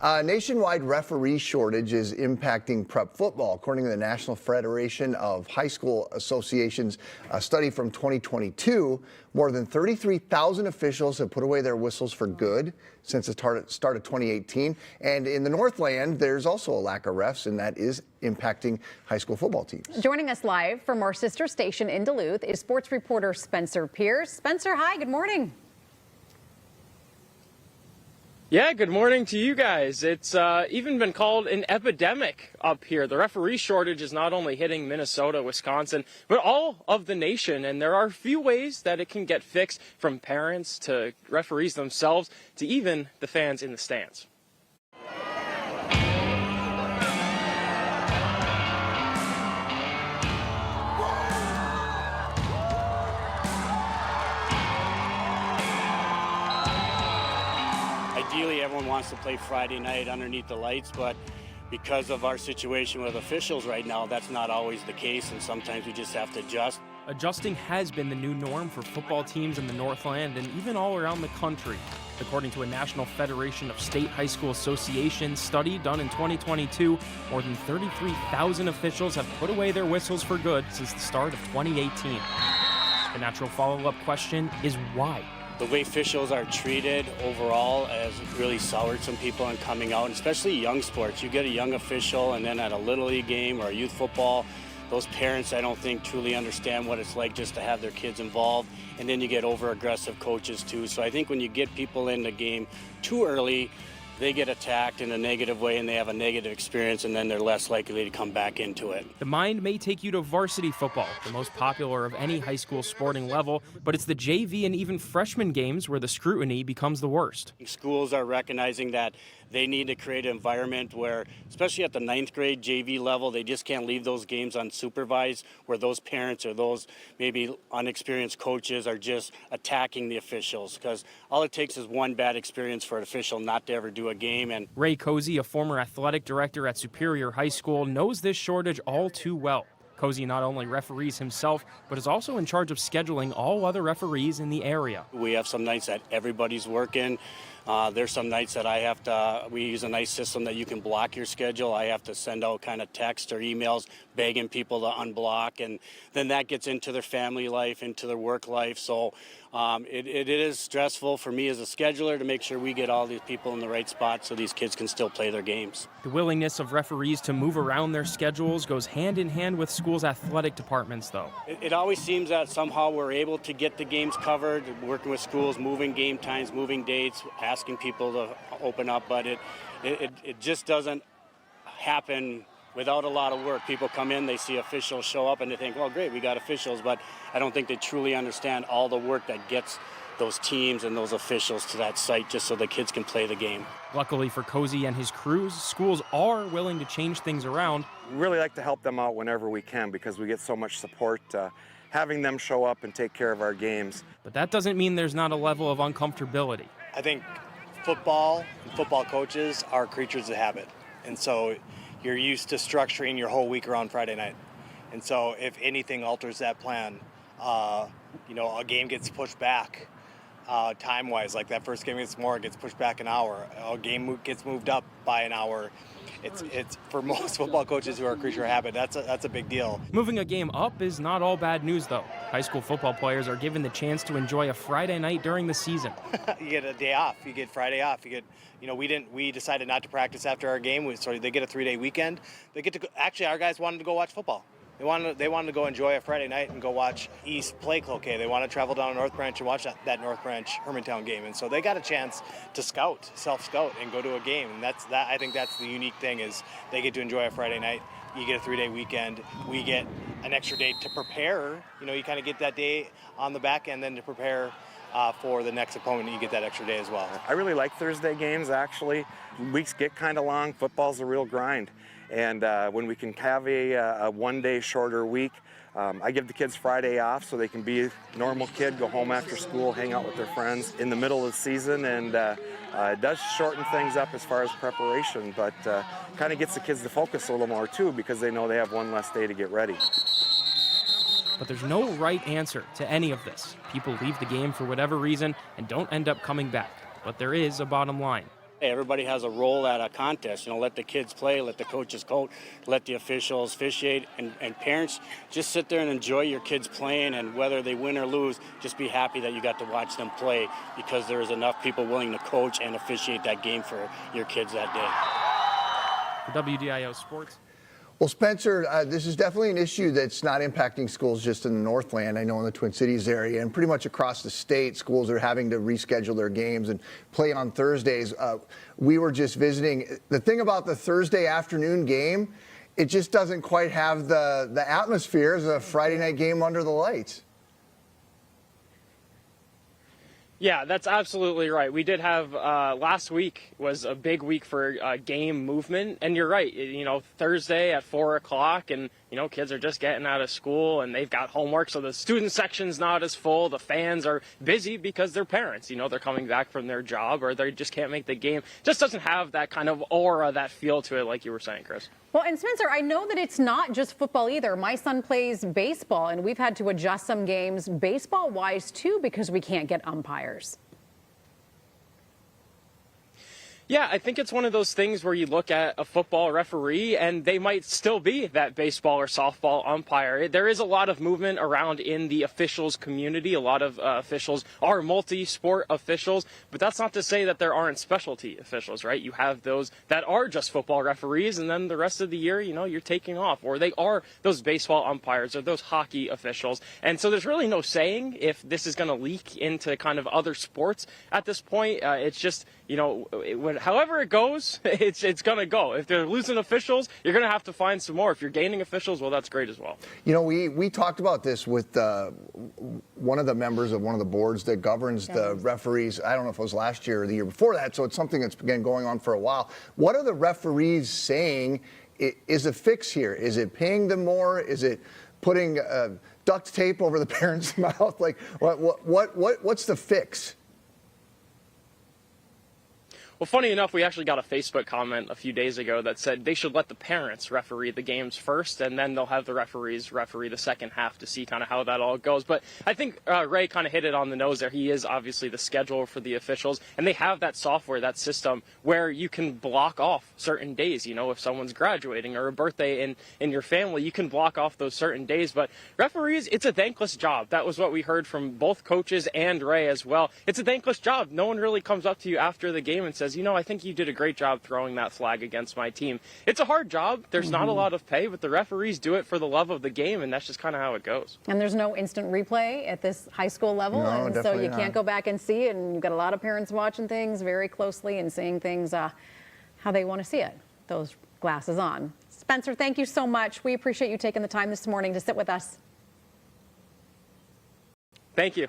Nationwide referee shortage is impacting prep football. According to the National Federation of High School Associations, a study from 2022, more than 33,000 officials have put away their whistles for good since the start of 2018. And in the Northland, there's also a lack of refs, and that is impacting high school football teams. Joining us live from our sister station in Duluth is sports reporter Spencer Pierce. Spencer, hi, good morning. Yeah, good morning to you guys. It's even been called an epidemic up here. The referee shortage is not only hitting Minnesota, Wisconsin, but all of the nation. And there are a few ways that it can get fixed, from parents to referees themselves to even the fans in the stands. Ideally, everyone wants to play Friday night underneath the lights, but because of our situation with officials right now, that's not always the case, and sometimes we just have to adjust. Adjusting has been the new norm for football teams in the Northland and even all around the country. According to a National Federation of State High School Associations study done in 2022, more than 33,000 officials have put away their whistles for good since the start of 2018. The natural follow-up question is why? The way officials are treated overall has really soured some people on coming out, especially young sports. You get a young official, and then at a Little League game or a youth football, those parents, I don't think, truly understand what it's like just to have their kids involved. And then you get over-aggressive coaches, too. So I think when you get people in the game too early, they get attacked in a negative way and they have a negative experience, and then they're less likely to come back into it. The mind may take you to varsity football, the most popular of any high school sporting level, but it's the JV and even freshman games where the scrutiny becomes the worst. Schools are recognizing that they need to create an environment where, especially at the 9th grade JV level, they just can't leave those games unsupervised, where those parents or those maybe unexperienced coaches are just attacking the officials, because all it takes is one bad experience for an official not to ever do a game. And Ray Cozy, a former athletic director at Superior High School, knows this shortage all too well. Cozy not only referees himself, but is also in charge of scheduling all other referees in the area. We have some nights that everybody's working. There's some nights that we use a nice system that you can block your schedule. I have to send out kind of text or emails begging people to unblock, and then that gets into their family life, into their work life. So it is stressful for me as a scheduler to make sure we get all these people in the right spot so these kids can still play their games. The willingness of referees to move around their schedules goes hand in hand with schools' athletic departments, though. It always seems that somehow we're able to get the games covered, working with schools, moving game times, moving dates, asking people to open up, but it just doesn't happen without a lot of work. People come in, they see officials show up, and they think, well, great, we got officials, but I don't think they truly understand all the work that gets those teams and those officials to that site just so the kids can play the game. Luckily for Cozy and his crews, schools are willing to change things around. We really like to help them out whenever we can because we get so much support having them show up and take care of our games. But that doesn't mean there's not a level of uncomfortability. I think football and football coaches are creatures of habit. And so you're used to structuring your whole week around Friday night. And so if anything alters that plan, a game gets pushed back time-wise, like that first game against Moore gets pushed back an hour, a game gets moved up by an hour. It's for most football coaches who are a creature of habit, that's a big deal. Moving a game up is not all bad news, though. High school football players are given the chance to enjoy a Friday night during the season. You get a day off. You get Friday off. We decided not to practice after our game, so they get a 3-day weekend. They get to actually, our guys wanted to go watch football. They wanted to go enjoy a Friday night and go watch East play Cloquet. They want to travel down to North Branch and watch that North Branch Hermantown game. And so they got a chance to self-scout, and go to a game. And I think that's the unique thing, is they get to enjoy a Friday night. You get a 3-day weekend. We get an extra day to prepare. You kind of get that day on the back end then to prepare for the next opponent. You get that extra day as well. I really like Thursday games, actually. Weeks get kind of long. Football's a real grind. And when we can have a one-day shorter week, I give the kids Friday off so they can be a normal kid, go home after school, hang out with their friends in the middle of the season, and it does shorten things up as far as preparation, but kind of gets the kids to focus a little more too, because they know they have one less day to get ready. But there's no right answer to any of this. People leave the game for whatever reason and don't end up coming back. But there is a bottom line. Hey, everybody has a role at a contest. Let the kids play, let the coaches coach, let the officials officiate, and parents just sit there and enjoy your kids playing. And whether they win or lose, just be happy that you got to watch them play, because there is enough people willing to coach and officiate that game for your kids that day. For WDIO Sports. Well, Spencer, this is definitely an issue that's not impacting schools just in the Northland. I know in the Twin Cities area and pretty much across the state, schools are having to reschedule their games and play on Thursdays. We were just visiting. The thing about the Thursday afternoon game, it just doesn't quite have the atmosphere as a Friday night game under the lights. Yeah, that's absolutely right. We did have last week was a big week for game movement, and you're right. Thursday at 4 o'clock, and kids are just getting out of school and they've got homework, so the student section's not as full. The fans are busy because their parents, they're coming back from their job, or they just can't make the game. Just doesn't have that kind of aura, that feel to it, like you were saying, Chris. Well, and Spencer, I know that it's not just football either. My son plays baseball, and we've had to adjust some games baseball-wise, too, because we can't get umpires. Yeah, I think it's one of those things where you look at a football referee and they might still be that baseball or softball umpire. There is a lot of movement around in the officials community. A lot of officials are multi-sport officials, but that's not to say that there aren't specialty officials, right? You have those that are just football referees, and then the rest of the year, you're taking off, or they are those baseball umpires or those hockey officials. And so there's really no saying if this is going to leak into kind of other sports at this point. It's just, however it goes, it's going to go. If they're losing officials, you're going to have to find some more. If you're gaining officials, well, that's great as well. We talked about this with one of the members of one of the boards that governs the referees. I don't know if it was last year or the year before that, so it's something that's been going on for a while. What are the referees saying is a fix here? Is it paying them more? Is it putting duct tape over the parents' mouth? Like, what's the fix? Well, funny enough, we actually got a Facebook comment a few days ago that said they should let the parents referee the games first, and then they'll have the referees referee the second half to see kind of how that all goes. But I think Ray kind of hit it on the nose there. He is obviously the scheduler for the officials, and they have that software, that system, where you can block off certain days. If someone's graduating or a birthday in your family, you can block off those certain days. But referees, it's a thankless job. That was what we heard from both coaches and Ray as well. It's a thankless job. No one really comes up to you after the game and says, I think you did a great job throwing that flag against my team. It's a hard job. There's not a lot of pay, but the referees do it for the love of the game, and that's just kind of how it goes. And there's no instant replay at this high school level, No, and so you not. can't go back and see it, and you've got a lot of parents watching things very closely and seeing things how they want to see it, those glasses on. Spencer, thank you so much. We appreciate you taking the time this morning to sit with us. Thank you.